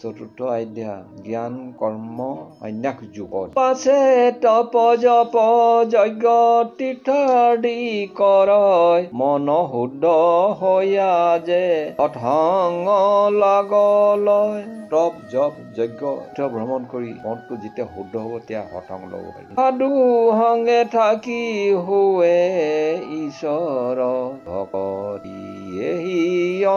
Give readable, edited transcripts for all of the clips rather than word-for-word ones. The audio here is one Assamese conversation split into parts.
চতুৰ্থ অধ্যায় জ্ঞান কৰ্ম সন্ন্যাস যুগত পাছে তপ জপ যজ্ঞ তীৰ্থাদি কৰয় মন শুদ্ধ হৈয়া যে অথংগ লাগলয়। তপ জপ যজ্ঞ ভ্ৰমণ কৰি মনটো যেতিয়া শুদ্ধ হ'ব তেতিয়া হঠং ল'ব পাৰি। সাধু সংগে থাকি হুৱে ঈশ্বৰ ভকতি এহি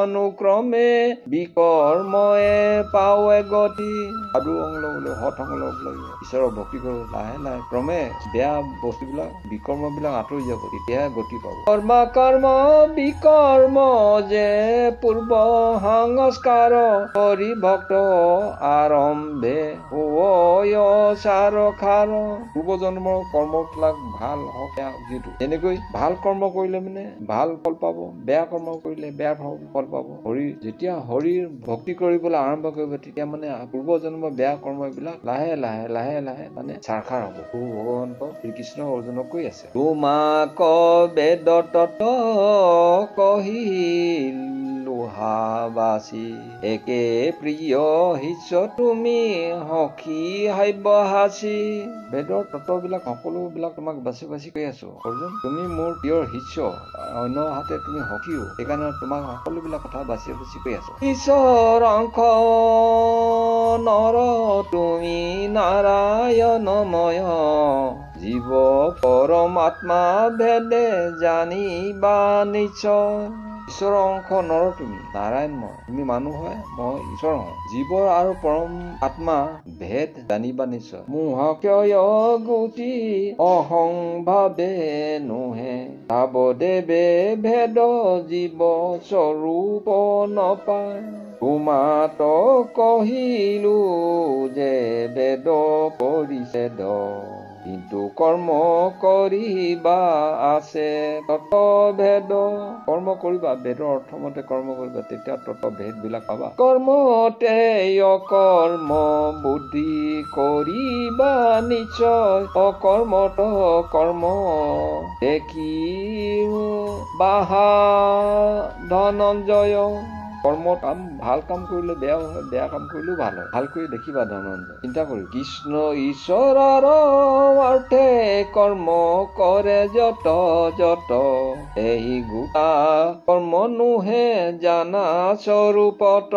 অনুক্ৰমে বিকৰ্ময়ে পাৱে গতি। সাধু সংগ ল'বলৈ হঠ সংগ ল'ব লাগিব। ঈশ্বৰৰ ভক্তি কৰোঁ লাহে লাহে ক্ৰমে বেয়া বস্তুবিলাক বিকৰ্মবিলাক আঁতৰি যাব, তেতিয়াহে গতি পাব। কৰ্ম বিকৰ্ম যে পূৰ্ব সংস্কাৰ হৰি ভক্ত আৰম্ভে সাৰ খাৰ। পূৰ্ব জন্মৰ কৰ্মবিলাক ভাল হওক বেয়া যিটো তেনেকৈ ভাল কৰ্ম কৰিলে মানে ভাল ফল পাব, বেয়া কৰ্ম কৰিলে বেয়া ফল পাব। যেতিয়া হৰিৰ ভক্তি কৰিবলৈ আৰম্ভ কৰিব তেতিয়া মানে পূৰ্ব জন্মৰ বেয়া কৰ্ম বিলাক লাহে লাহে লাহে লাহে মানে চাৰখাৰ হ'ব। ভগৱন্ত শ্ৰীকৃষ্ণ অৰ্জুনক কৈ আছে, তোমাক বেদ তত্ত্ব কহিলোহাবাসী একে প্ৰিয় শিষ্য তুমি সখী হাব্য হাসি। বেদৰ তত্ত্ববিলাক সকলোবিলাক তোমাক বাছি বাছি কৈ আছো অৰ্জুন, তুমি মোৰ প্ৰিয় শিষ্য, অন্য হাতে তুমি সখীও, সেইকাৰণে তোমাক সকলোবিলাক কথা বাছি বাছি কৈ আছো। ঈশ্বৰ অংশ নৰ তুমি নাৰায়ণময় জীৱ পৰমাত্মা ভেদে জানিবা নিশ্চয়। ঈশ্বৰৰ অংশ নৰ তুমি নাৰায়ণময়, তুমি মানুহ হয় মই ঈশ্বৰ হওঁ, জীৱৰ আৰু পৰম আত্মা ভেদ জানিবা নিশ্চয়। মোহক্ষয় গতি অসংভাৱে নোহে তাবদেৱে ভেদ জীৱ স্বৰূপ নপায়। তোমাত কহিলো যে বেদ পৰিছেদ কিন্তু কৰ্ম কৰিবা আছে তত ভেদ। কৰ্ম কৰিবা, বেদৰ অৰ্থমতে কৰ্ম কৰিবা, তেতিয়া তত ভেদ বিলাক পাবা। কৰ্মতে অকৰ্ম বুদ্ধি কৰিবা নিশ্চয়, অকৰ্মত কৰ্ম দেখি বাহা ধনঞ্জয়। কৰ্ম কাম ভাল কাম কৰিলে বেয়া হয়, বেয়া কাম কৰিলেও ভাল হয়, ভাল কৰি দেখিবা ধনঞ্জয়। চিন্তা কৰি কৃষ্ণ ঈশ্বৰৰ অৰ্থে কৰ্ম কৰে যত যত এই গোটা কৰ্ম নোহে জানা স্বৰূপত।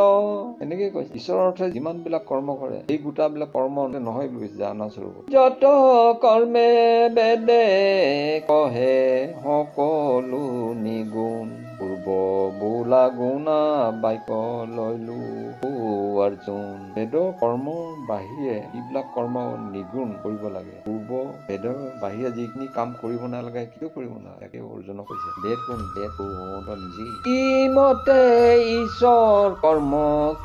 এনেকে কৈছে ঈশ্বৰৰ অৰ্থে যিমান বিলাক কৰ্ম কৰে এই গোটাবিলাক কৰ্ম নহয় বুলি কৈছে জানা স্বৰূপ। যত কৰ্মে বেদে কহে সকলো নিগুণ পূৰ্ব বোলা গুণা বাক্য লৈলো অৰ্জুন। বেদৰ কৰ্ম বাহিৰে এইবিলাক কৰ্ম নিগুণ কৰিব লাগে। পূৰ্ব বেদৰ বাহিৰে যিখিনি কাম কৰিব নালাগে কিয় কৰিব নালাগে অৰ্জুনক কৈছে। বেদ কোন? বেদ ভগৱন্ত নিজেই। ইমতে ঈশ্বৰ কৰ্ম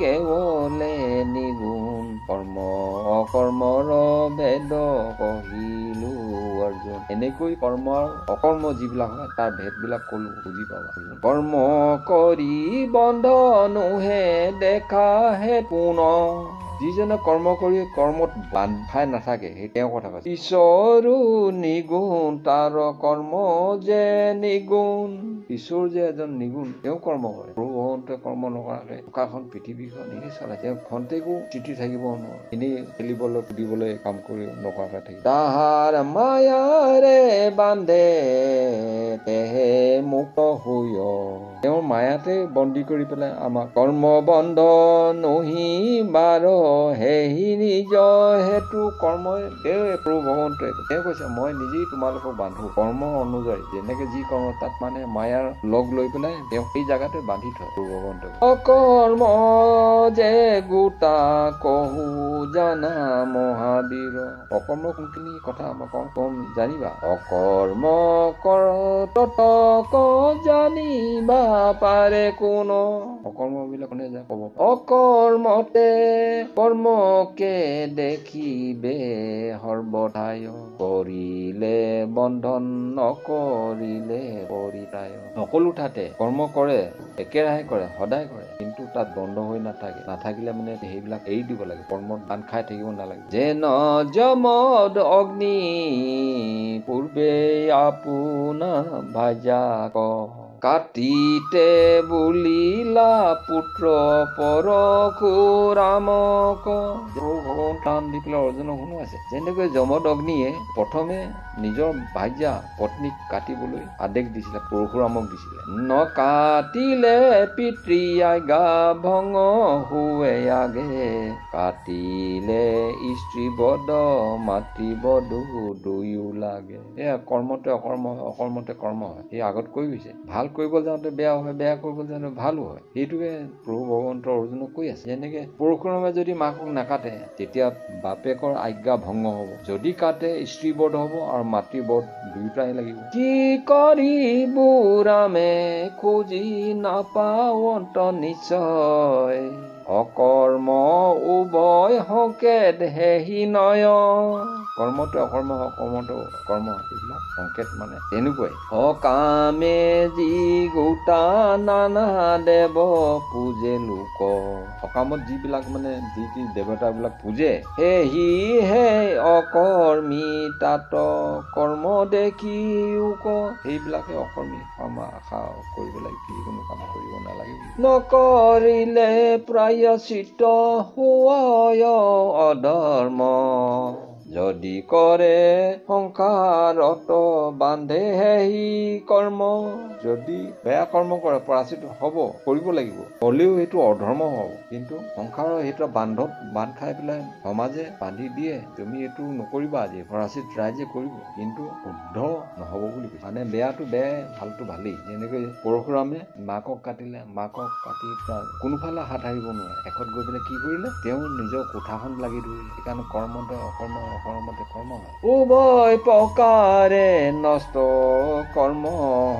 কেৱলে নিগুণ কৰ্ম অকৰ্মৰ ভেদ কহিলো অৰ্জুন। এনেকৈ কৰ্মৰ অকৰ্ম যিবিলাক হয় তাৰ ভেদ বিলাক কলো, বুজি পাবা। কৰ্ম কৰি বন্ধ নোহে দেখা হে পুন। যিজনে কৰ্ম কৰি কৰ্মত বান্ধাই নাথাকে সেই তেওঁ কথা কৈছে। ঈশ্বৰো নিগুণ তাৰ কৰ্ম যে নিগুণ। ঈশ্বৰ যে এজন নিগুণ, তেওঁ কৰ্ম কৰে। প্ৰভু ভগৱন্তই কৰ্ম নকৰাকে আকাশখন পৃথিৱীখন এনেই চলাই, তেওঁ খন্তেকো স্থিতি থাকিব নোৱাৰে, এনেই খেলিবলৈ কুদিবলৈ কাম কৰি নকৰাকে থাকি। তাহাৰ মায়াৰে বান্ধে তেহে মুক্ত হৈয়। তেওঁৰ মায়াতে বন্দী কৰি পেলাই আমাক কৰ্ম বন্ধ নহি বাৰ হেহি নিজ হেতু কৰ্মই তেওঁ প্ৰভু ভগৱন্তই তেওঁ কৈছে মই নিজেই তোমালোকক বান্ধো কৰ্ম অনুযায়ী, যেনেকে যি কৰ্ম তাত মানে মায়াৰ লগ লৈ পেলাই তেওঁ সেই জাগাতে বান্ধি থয় প্ৰভু ভগৱন্তই। অকৰ্ম যে গোটা কহু জানা মহাবীৰ। অকৰ্ম কোনখিনি কথা আমাক কম জানিবা। অকৰ্ম কৰ তত জানিবা পাৰে কোন। অকৰ্ম বিলাক কোনে যায় কব। অকৰ্মতে কৰ্মকে দেখিবে সৰ্বদায় কৰিলে বন্ধন নকৰিলে পৰিতায়। সকলো ঠাতে কৰ্ম কৰে, একেৰাহে কৰে, সদায় কৰে, কিন্তু তাত বন্ধ হৈ নাথাকিলে মানে সেইবিলাক এৰি দিব লাগে, কৰ্মত বান্ধ খাই থাকিব নালাগে। যেন যমদ অগ্নি পূৰ্বে আপোনা ভাজা ক কাটিতে বুলিলা পুত্ৰ পৰশুৰামক। ভগৱান টান দি পেলাই অৰ্জুনক শুনোৱাইছে। যেনেকৈ যমদগ্নিয়ে প্ৰথমে নিজৰ ভাৰ্যা পত্নীক কাটিবলৈ আদেশ দিছিলে, পৰশুৰামক দিছিলে। নকাটিলে পিতৃ আজ্ঞা ভংগ হুৱে আগে, কাটিলে স্ত্ৰী বধ মাতৃবধ দুয়ো লাগে। এয়া কৰ্মতে অকৰ্ম হয়, অকৰ্মতে কৰ্ম হয়। সেই আগত কৈ গৈছে, ভাল কৰিব যাওঁতে বেয়া হয়, বেয়া কৰিব যাওঁতে ভালো হয়। সেইটোকে প্ৰভু ভগৱন্ত অৰ্জুনক কৈ আছে। যেনেকে পৰশুৰামে যদি মাকক নাকাটে তেতিয়া বাপেকৰ আজ্ঞা ভংগ হব, যদি কাটে স্ত্ৰীবধ হব আৰু মাতৃবধ দুয়োটাই লাগিব। কি কৰিব ৰামে খুজি নাপাৱন্ত নিশ্চয়, অকৰ্ম উভয় সংকেত হেহি নয়। কৰ্মতে অকৰ্ম হয়, কৰ্মতে কৰ্ম হয়, এইবিলাক সংকেত মানে তেনেকুৱাই। সকামে যি গোটা নানা দেৱ পূজে লোক, সকামত যিবিলাক মানে যি দেৱতাবিলাক পূজে, সেহি হে অকৰ্মী তাত কৰ্ম দেখি উক। সেইবিলাকে অকৰ্মী কাম আশা কৰিব লাগে, যিকোনো কাম কৰিব নালাগে। নকৰিলে প্ৰায়শ্চিত্ত হোৱায় অধৰ্ম, যদি কৰে সংসাৰত বান্ধে হেহি কৰ্ম। যদি বেয়া কৰ্ম কৰে প্ৰায়শ্চিত্ত হব, কৰিব লাগিব, হলেও সেইটো অধৰ্ম হব। কিন্তু সংসাৰৰ সেইটো বান্ধত বান্ধ খাই পেলাই সমাজে বান্ধি দিয়ে, তুমি এইটো নকৰিবা, আজি প্ৰায়শ্চিত্ত ৰাইজে কৰিব, কিন্তু শুদ্ধ নহব বুলি কৈছে। মানে বেয়াটো বেয়াই, ভালটো ভালেই। যেনেকৈ পৰশুৰামে মাকক কাটিলে, মাকক কাটি কোনোফালে হাত সাৰিব নোৱাৰে, শেষত গৈ পেলাই কি কৰিলে, তেওঁ নিজৰ কোঠাখন লাগি ধৰিলে। সেইকাৰণে কৰ্মতে অকৰ্ম, অকৰ্মতে কৰ্ম হয়। উভয় প্ৰকাৰে নষ্ট কৰ্ম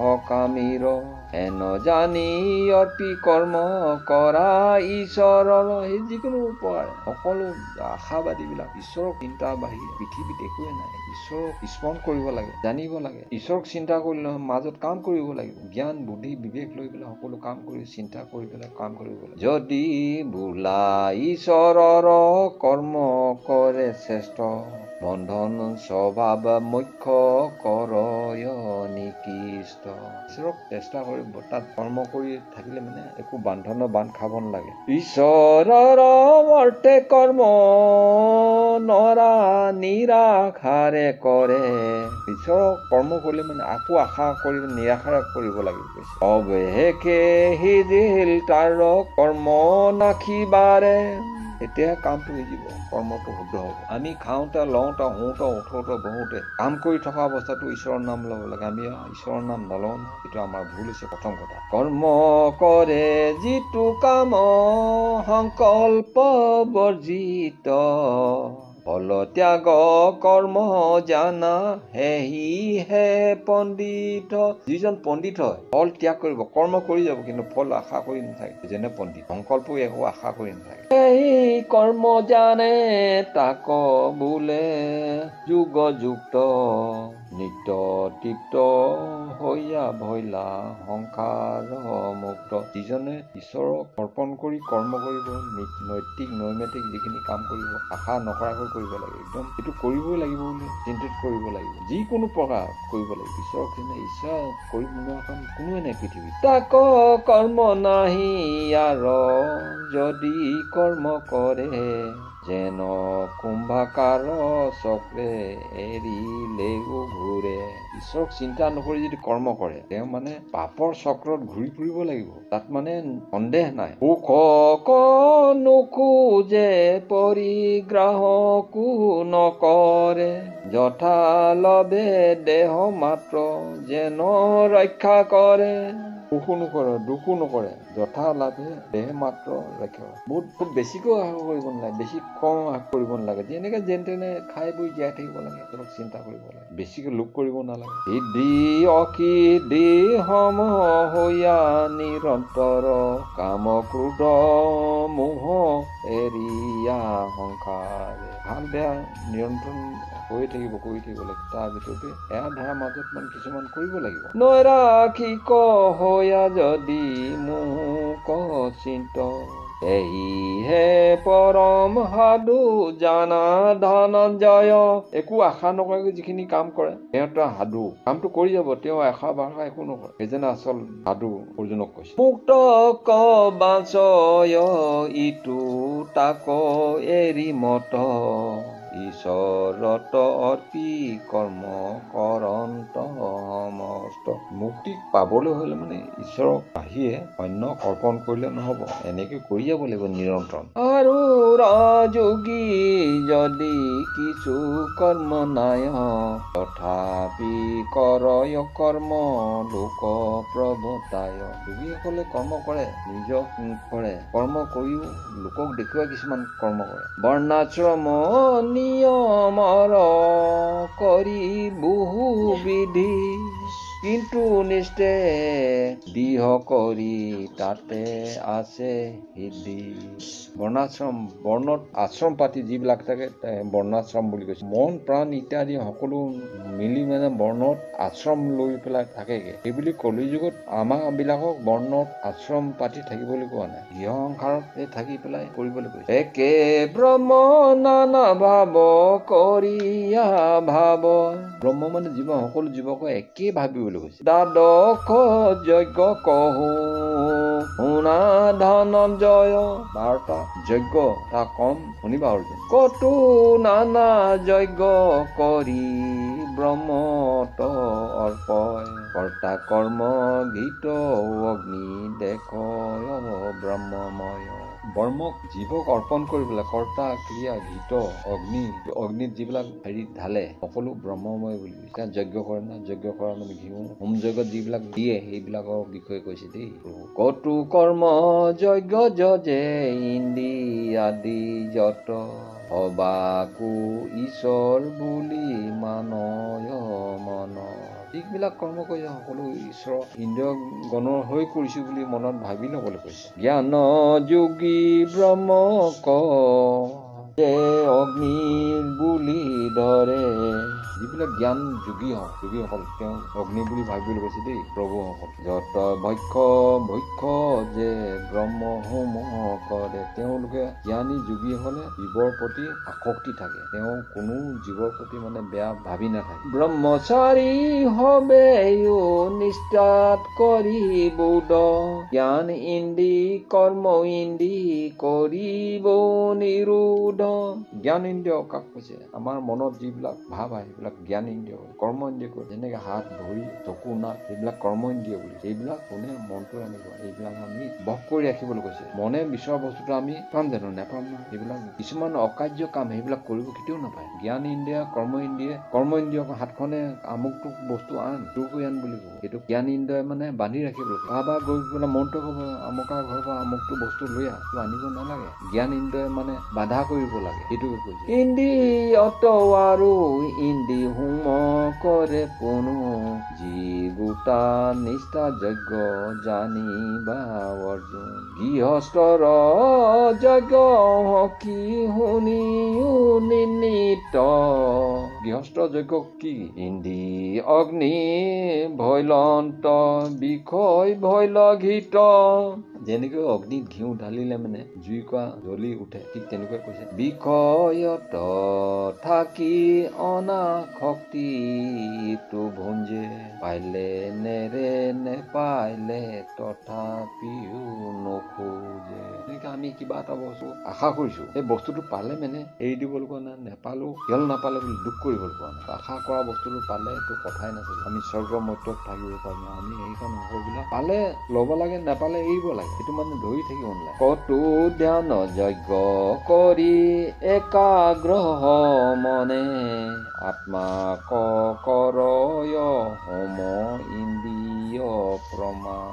সকামীৰ, এন জানি অৰ্পি কৰ্ম কৰা ঈশ্বৰৰ। সেই যিকোনো প্ৰকাৰে সকলো আশাবাদী বিলাক ঈশ্বৰক চিন্তা বাহিৰে পৃথিৱীত একোৱে নাই। ঈশ্বৰক স্মৰণ কৰিব লাগে, জানিব লাগে। ঈশ্বৰক চিন্তা কৰিলে মাজত কাম কৰিব লাগিব, জ্ঞান বুদ্ধি বিবেক লৈ পেলাই সকলো কাম কৰি চিন্তা কৰি পেলাই কাম কৰিব লাগে। যদি বোলা ঈশ্বৰৰ কৰ্ম কৰে শ্ৰেষ্ঠ, বন্ধন স্বভাৱ মুখ্য কৰয় নিকৃষ্ট। ঈশ্বৰক চেষ্টা কৰি তাত কৰ্ম কৰি থাকিলে মানে একো বান্ধনৰ বান্ধ খাব নালাগে। ঈশ্বৰৰ অৰ্থে কৰ্ম নৰা নিৰাশাৰে কৰে, ঈশ্বৰক কৰ্ম কৰিলে মানে আকৌ আশা কৰি নিৰাশাৰে কৰিব লাগিব। অৱশেষে সিজিল তাৰ কৰ্ম নাখিবাৰে, তেতিয়াহে কামটো সিজিব, কৰ্মটো শুদ্ধ হ'ব। আমি খাওঁতে লওঁতে শুওঁতে উঠোতে বহোতে কাম কৰি থকা অৱস্থাটো ঈশ্বৰৰ নাম ল'ব লাগে। আমি ঈশ্বৰৰ নাম নলওঁ, এইটো আমাৰ ভুল হৈছে প্ৰথম কথা। কৰ্ম কৰে যিটো কাম সংকল্প বৰ্জিত, ফল ত্যাগ কৰ্ম জানা হেহি হে পণ্ডিত। যিজন পণ্ডিত হয় ফল ত্যাগ কৰিব, কৰ্ম কৰি যাব, কিন্তু ফল আশা কৰি নাথাকে। যেনে পণ্ডিত সংকল্প একো আশা কৰি নাথাকে। এই কৰ্ম জানে তাক বোলে যোগ যুক্ত, নিত্য তৃপ্ত হৈয়া ভৈলা সংসাৰ মুক্ত। যিজনে ঈশ্বৰক অৰ্পণ কৰি কৰ্ম কৰিব, নৈতিক নৈমিত্তিক যিখিনি কাম কৰিব আশা নকৰাকৈ কৰিব লাগে। একদম এইটো কৰিবই লাগিব বুলি চিন্তিত কৰিব লাগিব, যিকোনো প্ৰকাৰ কৰিব লাগিব। ঈশ্বৰক ঈশ্বৰ কৰিব নোৱাৰা কাম কোনোৱে নাই পৃথিৱীত। তাক কৰ্ম নাহি ইয়াৰ যদি কৰ্ম কৰে, যেন কুম্ভকাৰ চক্ৰে এৰিলেও ঘূৰে। ঈশ্বৰক চিন্তা নকৰি যদি কৰ্ম কৰে, তেওঁ মানে পাপৰ চক্ৰত ঘূৰি ফুৰিব লাগিব, তাত মানে সন্দেহ নাই। সুখক নোখোজে পৰিগ্ৰাহকো নকৰে, যথা লভে দেহ মাত্ৰ যেন ৰক্ষা কৰে। সুখো নকৰে, দুখো নকৰে, যথা লাভে দেহ মাত্ৰ ৰক্ষা কৰে। বহুত বেছিকৈ আশা কৰিব নালাগে, বেছি কম আশা কৰিব নালাগে। যেনেকে যেন তেনে খাই বৈ জীয়াই থাকিব লাগে, তেওঁক চিন্তা কৰিব লাগে, বেছিকৈ লোভ কৰিব নালাগে। সিদ্ধি অসিদ্ধি সম হৈয়া নিৰন্তৰ, কাম ক্ৰোধ মোহ এৰিয়া সংসাৰে। ভাল বেয়া নিৰন্তৰ হৈ থাকিব, কৰি থাকিব লাগে। তাৰ ভিতৰতে এয়া ধাৰা মাজত মানে কিছুমান কৰিব লাগিব। নৈৰাশিক হৈয়া যদি মোহ চিন্ত, এহিহে পৰম সাধু জানা ধনঞ্জয়। একো আশা নকৰাকৈ যিখিনি কাম কৰে সিহঁতৰ সাধু, কামটো কৰি যাব, তেওঁ আশা ভাষা একো নকৰে, সেইজনে আচল সাধু অৰ্জুনক কৈছে। মুক্ত বাঞ্ছয় ইটো তাক এৰি মত, ঈশ্বৰত অৰ্পি কৰ্ম কৰন্ত সমস্ত। মুক্তি পাবলৈ হলে মানে ঈশ্বৰক আহিয়ে অন্য অৰ্পণ কৰিলে নহব, এনেকে কৰি যাব লাগিব নিৰন্তৰ। আৰু ৰাজোগী যদি কিছু কৰ্ম নাই, তথাপি কৰয় কৰ্ম লোক প্ৰৱতায়। যোগীসকলে কৰ্ম কৰে, নিজক কৰে, কৰ্ম কৰিও লোকক দেখুৱাই কিছুমান কৰ্ম কৰে। বৰ্ণাশ্ৰম নিয়মৰ কৰি বহু বিধি, কিন্তু নিষ্ঠে দিহ কৰি তাতে আছে সিদ্ধি। বৰ্ণাশ্ৰম, বৰ্ণত আশ্ৰম পাতি যিবিলাক থাকে বৰ্ণাশ্ৰম বুলি কৈছে। মন প্ৰাণ ইত্যাদি সকলো মিলি মানে বৰ্ণত আশ্ৰম লৈ পেলাই থাকেগে। সেইবুলি কলিযুগত আমাৰ বিলাকক বৰ্ণত আশ্ৰম পাতি থাকিবলৈ কোৱা নাই, গৃহ সংসাৰত থাকি পেলাই কৰিবলৈ কৈছে। একে ব্ৰহ্ম নানা ভাৱ কৰিয়া ভাৱ, ব্ৰহ্ম মানে জীৱ, সকলো জীৱক একে ভাবিবলৈ কৈছে। দ্বাদশ যজ্ঞ কহো শুনা ধনঞ্জয়, 12টা যজ্ঞ তা কম শুনিবা অৰ্জুন। কতো নানা যজ্ঞ কৰি ব্ৰহ্মত অৰ্পয়, কৰ্তা কৰ্ম ঘৃত অগ্নি দেখয় ব্ৰহ্মময়। ব্ৰহ্মক জীৱক অৰ্পণ কৰি পেলাই কৰ্তা ক্ৰিয়া ঘৃত অগ্নি, অগ্নিত যিবিলাক ঢালে সকলো ব্ৰহ্মময় বুলি কৈছে। যজ্ঞ কৰে না, যজ্ঞ কৰা মানে ঘিউ, হোম যজ্ঞত যিবিলাক দিয়ে সেইবিলাকৰ বিষয়ে কৈছে দেই। কতো কৰ্ম যজ্ঞ যজে ইন্দ্ৰি আদি যত, সবাকো ঈশ্বৰ বুলি মানয় মন। যিবিলাক কৰ্ম কৰিছে সকলো ঈশ্বৰ ইন্দ্ৰিয় গণৰ হৈ কৰিছো বুলি মনত ভাবি ল'বলৈ কৈছে। জ্ঞান যোগী ব্ৰহ্মক যে অগ্নি বুলি ধৰে, যিবিলাক জ্ঞান যোগীসকল তেওঁ অগ্নি বুলি ভাবিবলৈ কৈছে দেই প্ৰভুসকল। যত ভক্ষ যে ব্ৰহ্ম হোম কৰে, তেওঁলোকে জ্ঞানী যোগীসকলে জীৱৰ প্ৰতি আসক্তি থাকে, তেওঁ কোনো জীৱৰ প্ৰতি মানে বেয়া ভাবি নাথাকে। ব্ৰহ্মচাৰী হবে নিষ্ঠাত কৰি বুধ, জ্ঞান ইন্দ্ৰি কৰ্ম ইন্দ্ৰি কৰিব নিৰোধ। জ্ঞান ইন্দ্ৰিয় কাক কৈছে? আমাৰ মনত যিবিলাক ভাৱ আহে সেইবিলাক জ্ঞান ইন্দ্ৰিয়, কৰ্ম ইন্দ্ৰিয় কৰে। যেনেকে হাত ভৰি চকু নাক সেইবিলাক কৰ্ম ইন্দ্ৰিয় বুলি। এইবিলাক কোনে মনটো আনিব, এইবিলাক আমি বশ কৰি ৰাখিবলৈ কৈছে। মনে বিচৰা বস্তুটো আমি পাম জানো? নাপাম নহয়। এইবিলাক কিছুমান অকাৰ্য কাম সেইবিলাক কৰিব কেতিয়াও নাপায়। জ্ঞান ইন্দ্ৰিয় কৰ্ম ইন্দ্ৰিয় হাতখনে আমুকটো বস্তু আন, চুৰ কৰি আন বুলি কব, সেইটো জ্ঞান ইন্দ্ৰিয় মানে বান্ধি ৰাখিবলৈ। কাৰোবাৰ গৈ পেলাই মনটো কব আমুকাৰ ঘৰৰ পৰা আমুকটো বস্তু লৈ আহ, আনিব নালাগে। জ্ঞান ইন্দ্ৰিয় মানে বাধা কৰিব লাগে, সেইটোকে কৈছে। ইন্দ্ৰিয়ত আৰু ইন্দ্ৰি হোম কৰে পুনু, যি গোটা নিষ্ঠা যজ্ঞ জানিবা অৰ্জুন। গৃহস্থৰ যজ্ঞ কি শুনিও নিমিত্ত, গৃহস্থ যজ্ঞ কি? ইন্দ্ৰি অগ্নি ভৈলন্ত বিষয় ভৈল ঘৃত। যেনেকৈ অগ্নিত ঘিউ ঢালিলে মানে জুইকুৰা জ্বলি উঠে, ঠিক তেনেকৈ কৈছে। বিষয়ত থাকি অনাসক্তিটো ভুঞ্জে, পাইলে নেৰে নেপাইলে তথাপিও নোখোজে। এনেকে আমি কিবা এটা বস্তু আশা কৰিছো, সেই বস্তুটো পালে মানে এৰি দিবলৈ কোৱা নাই, নেপালো কিয় নাপালে বুলি দুখ কৰিবলৈ কোৱা নাই। আশা কৰা বস্তুটো পালে এইটো কথাই নাছিল। আমি স্বৰ্গ মৰ্ত্যত থাকিব পাৰিম, আমি এইখন সকলোবিলাক পালে ল'ব লাগে, নাপালে এৰিব লাগে, সেইটো মানে ধৰি থাকিব নালাগে। কতো ধ্যান যজ্ঞ কৰি একাগ্ৰহ মনে, আত্মাক কৰয় হোম ইন্দ্ৰিয় প্ৰমাণ।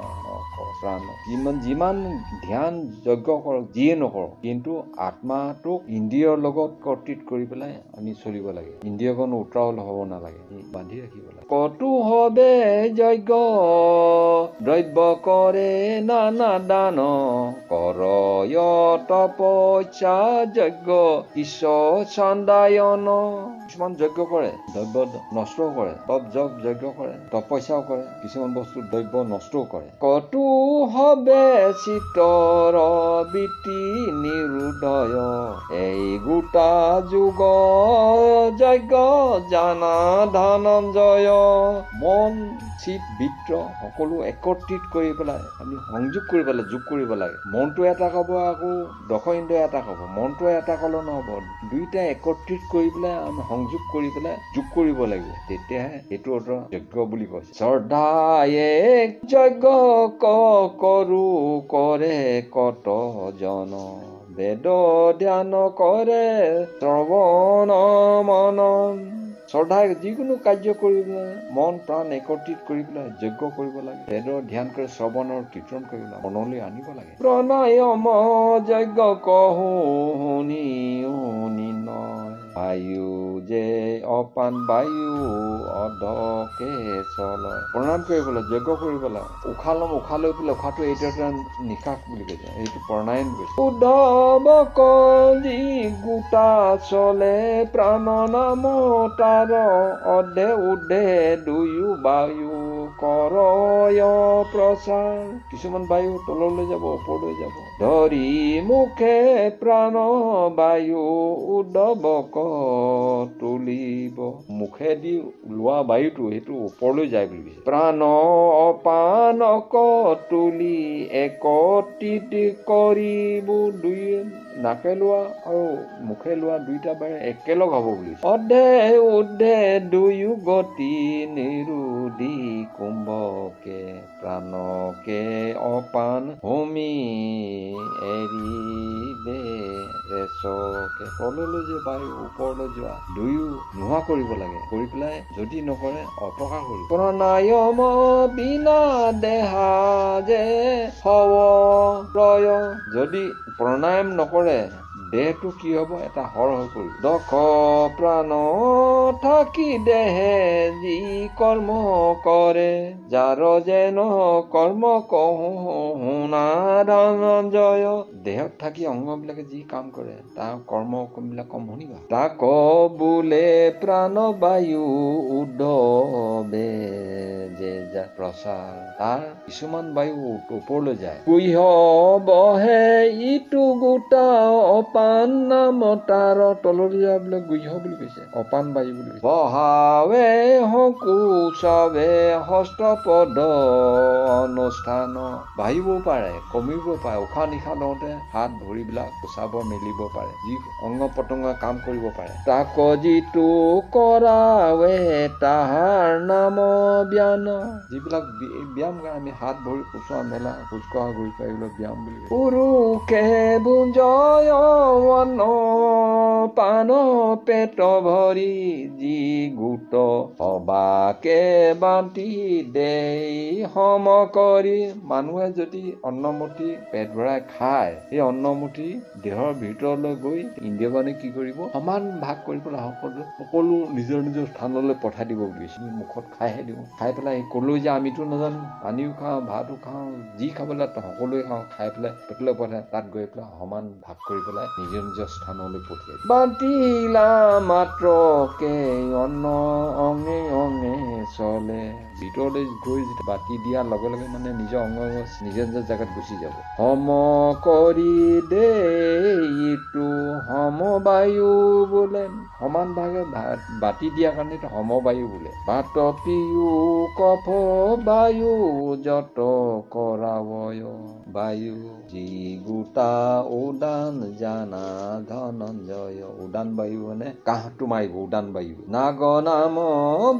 যিমান ধ্যান যজ্ঞ কৰক যিয়ে নকৰক, কিন্তু আত্মাটোক ইন্দ্ৰিয়ৰ লগত কৰ্তৃত কৰি পেলাই আমি চলিব লাগে। ইন্দ্ৰিয় অকণ উত্ৰাৱল হ'ব নালাগে, বান্ধি ৰাখিব লাগে। কতো হবে যজ্ঞ দ্ৰব্য কৰে নানা দান, কৰয় তপস্যা যজ্ঞ ঈশ্বৰ চান্দায়ন। কিছুমান যজ্ঞ কৰে, দ্ৰব্য নষ্টও কৰে, তপ জপ যজ্ঞ কৰে, তপস্যাও কৰে, কিছুমান বস্তু দ্ৰব্য নষ্টও কৰে। কতো হবে চিত্তৰ বৃত্তি নিৰুদয়, এই গোটা যুগ যজ্ঞ জানা ধনঞ্জয়। মন চিত বৃত্ত সকলো একত্ৰিত কৰি পেলাই আমি সংযোগ কৰিব লাগে, যোগ কৰিব লাগে। মনটো এটা ক'ব, আকৌ দশ ইন্দ্ৰিয় এটা ক'ব, মনটো এটা ক'লে নহ'ব, দুইটা একত্ৰিত কৰি পেলাই আমি সংযোগ কৰি পেলাই যোগ কৰিব লাগিব, তেতিয়াহে সেইটো অৰ্থ যজ্ঞ বুলি কৈছে। শ্ৰদ্ধায়ে যজ্ঞ কৰো কৰে কত জন, বেদ ধ্যান কৰে শ্ৰৱণ মনন। শ্ৰদ্ধাই যিকোনো কাৰ্য কৰি পেলাই মন প্ৰাণ একত্ৰিত কৰি পেলাই যজ্ঞ কৰিব লাগে, বেদৰ ধ্যান কৰি শ্ৰৱণৰ কীৰ্তন কৰিব লাগে, মনলৈ আনিব লাগে। প্ৰণায়াম যজ্ঞ কহো শুনি শুনি নয়, বায়ু যে অপান বায়ু অধকে চলয়। প্ৰণাম কৰিব লাগে, যজ্ঞ কৰিব লাগে, উশাহ ল'ম, উশাহ লৈ পেলাই উশাহটো এইটো এটা নিশাস বুলি কৈছে, এইটো প্ৰণায়াম কৈছে। উদ্ধৱক যি গোটা চলে প্ৰাণ নাম তাৰ, অধে উদ্ধে দুয়ো বায়ু কৰয় প্ৰচাৰ। কিছুমান বায়ু তললৈ যাব, ওপৰলৈ যাব, ধৰি মুখে প্ৰাণ বায়ু উদ্ধৱক তুলিব। মুখেদি লোৱা বায়ুটো সেইটো ওপৰলৈ যায় বুলি কৈছে। প্ৰাণ অপানক তুলি একত্ৰিত কৰিব, দুই নাকে লোৱা আৰু মুখে লোৱা দুইটা বায়ু একেলগ হ'ব বুলি। অধে উদ্ধে দুয়ো গতি নিৰুধি কুম্ভকে, প্ৰাণকে অপান ভূমি এৰিবে ৰেচকে। তললৈ যে বায়ু ওপৰলৈ যোৱা দুয়ো নোহোৱা কৰিব লাগে, কৰি পেলাই যদি নকৰে অপকাৰ কৰিব। প্ৰণায়াম বিনা দেহা যে হৱ প্ৰয়, যদি প্ৰণায়াম নকৰে দেহটো কি হব, এটা হৰ হৈ পৰিব। দশ প্ৰাণ থাকি দেহে যি কৰ্ম কৰে, যাৰ যেন কৰ্ম কহো শুনা ধনঞ্জয়। দেহত থাকি অংগ বিলাকে যি কাম কৰে তাৰ কৰ্ম বিলাক কম শুনিবা। তাক বোলে প্ৰাণ বায়ু উদ্ধৱে যে প্ৰচাৰ, তাৰ কিছুমান বায়ু ওপৰলৈ যায়। কুহ বহে ইটো গোটা অপান নাম তাৰ, তললৈ যোৱা বিলাক গুহ্য বুলি কৈছে, অপান বায়ু বুলি কৈছে। বহাৱে সংকোচাৱে হস্তপদ অনুষ্ঠান, বাঢ়িবও পাৰে কমিবও পাৰে, উশাহ নিশাহ লওঁতে হাত ভৰিবিলাক কোচাব মেলিব পাৰে, যি অংগ প্ৰত্যংগ কাম কৰিব পাৰে। তাক যিটো কৰাৱে তাহাৰ নাম ব্যান, যিবিলাক ব্যায়াম কৰে আমি হাত ভৰি কোচোৱা মেলা, খোজকঢ়া ঘূৰি ফুৰা এইবিলাক ব্যায়াম বুলি কয়। পুৰুষে ভুঞ্জয় অন্ন পান পেট ভৰি, যি গোট সবাকে বাটি দেই সম কৰি। মানুহে যদি অন্নমুঠি পেট ভৰাই খায়, সেই অন্নমুঠি দেহৰ ভিতৰলৈ গৈ ইন্দ্ৰিয়গণে কি কৰিব, সমান ভাগ কৰি পেলাই সকলো নিজৰ নিজৰ স্থানলৈ পঠাই দিব বুলিছে। মুখত খাইহে দিওঁ, খাই পেলাই কলৈ যে আমিতো নাজানো, পানীও খাওঁ ভাতো খাওঁ, যি খাবলৈ সকলোৱে খাওঁ, খাই পেলাই পেটলৈ পঠাই, তাত গৈ পেলাই সমান ভাগ কৰি পেলাই নিজৰ নিজৰ স্থানলৈ পঠিয়াই দিয়ে। বাটিলা মাত্ৰকে অন্ন অঙে অঙে চলে, ভিতৰলৈ গৈ বাতি দিয়াৰ লগে লগে মানে নিজৰ অংগ নিজৰ নিজৰ জেগাত গুচি যাব। সম কৰি দেইটো সমবায়ু বোলে, সমান ভাগে বাতি দিয়াৰ কাৰণে সমবায়ু বোলে। বাত পিয়ু কফ বায়ু যত কৰাবয়, বায়ু যি গোটা উদান জানা ধনঞ্জয়। উদান বায়ু মানে কাহটো মাৰিব, উদান বায়ু। নাগ নাম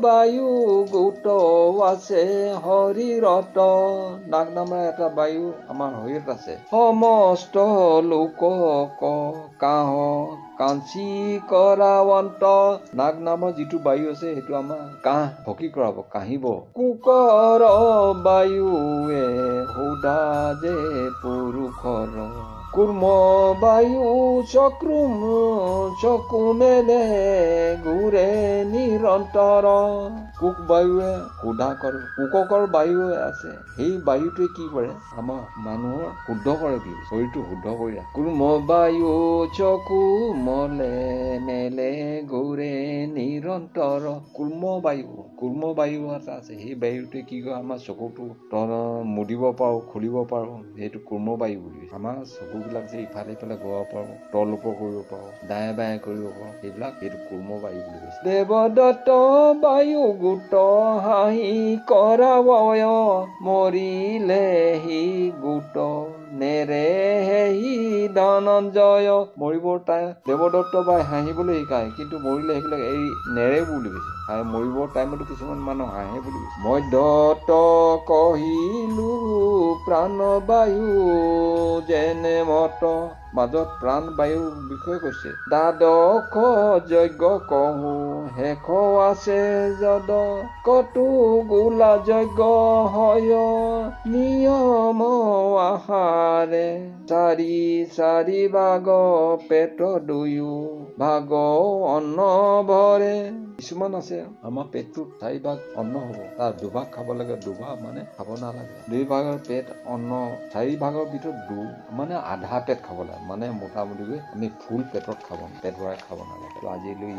বায়ু গোট আছে শৰীৰত, নাগ নামৰ এটা বায়ু আমাৰ শৰীৰত আছে। সমস্ত লোকক কাহ কাঞ্চি কৰাৱন্ত, নাগ নামৰ যিটো বায়ু আছে সেইটো আমাৰ কাহ ভকি কৰাব, কাহিব। কুকৰ বায়ুৱে সুধা যে পুৰুষৰ, কুৰ্ম বায়ু চকু মেলে ঘূৰে নিৰন্তৰ। কুক বায়ুৱে শুদ্ধা কৰে, কুকৰ বায়ু আছে, সেই বায়ুটোৱে কি কৰে আমাৰ মানুহৰ শুদ্ধ কৰে বুলি শৰীৰটো শুদ্ধ কৰি ৰাখে। কুৰ্ম বায়ু চকু মেলে ঘূৰে নিৰন্তৰ। কুৰ্ম বায়ু এটা আছে, সেই বায়ুটোৱে কি কৰে আমাৰ চকুটো মুদিব পাৰো, খুলিব পাৰো, সেইটো কুৰ্ম বায়ু বুলি কৈছে। আমাৰ চকুবিলাক যে ইফালে ইফালে ঘূৰাব পাৰো, তল ওপৰ কৰিব পাৰো, দায়ে বায়ে কৰিব পাৰো, সেইটো কুৰ্ম বায়ু বুলি কৈছে। দেৱদত্ত বায়ু গোট হাঁহি কৰা বয়, মৰিলে সি গোট নেৰে সি ধনঞ্জয়। মৰিবৰ টাইম দেৱদত্ত বাই হাঁহিবলৈ শিকায়, কিন্তু মৰিলে সেইবিলাক নেৰে বুলি কৈছে। মৰিবৰ টাইমতো কিছুমান মানুহ হাঁহে বুলি কৈছে। মধ্যত কহিলো প্ৰাণ বায়ু যেনে মত, মাজত প্ৰাণ বায়ুৰ বিষয়ে কৈছে। দ্বাদশ যজ্ঞ কহো শেষ আছে যদ, কতো গোলা যজ্ঞ হয় নিয়ম আহাৰে। চাৰি ভাগ পেট দুয়ো ভাগ অন্ন ভৰে। কিছুমান আছে আমাৰ পেটটোত 4 ভাগ অন্ন হ'ব, তাৰ 2 ভাগ খাব লাগে, 2 ভাগ মানে খাব নালাগে। 2 ভাগৰ পেট অন্ন, 4 ভাগৰ ভিতৰত 2 মানে আধা পেট খাব লাগে, মানে মোটামুটিকৈ আমি ফুল পেটত পেট ভৰাই খাব নালাগে। আজিলৈ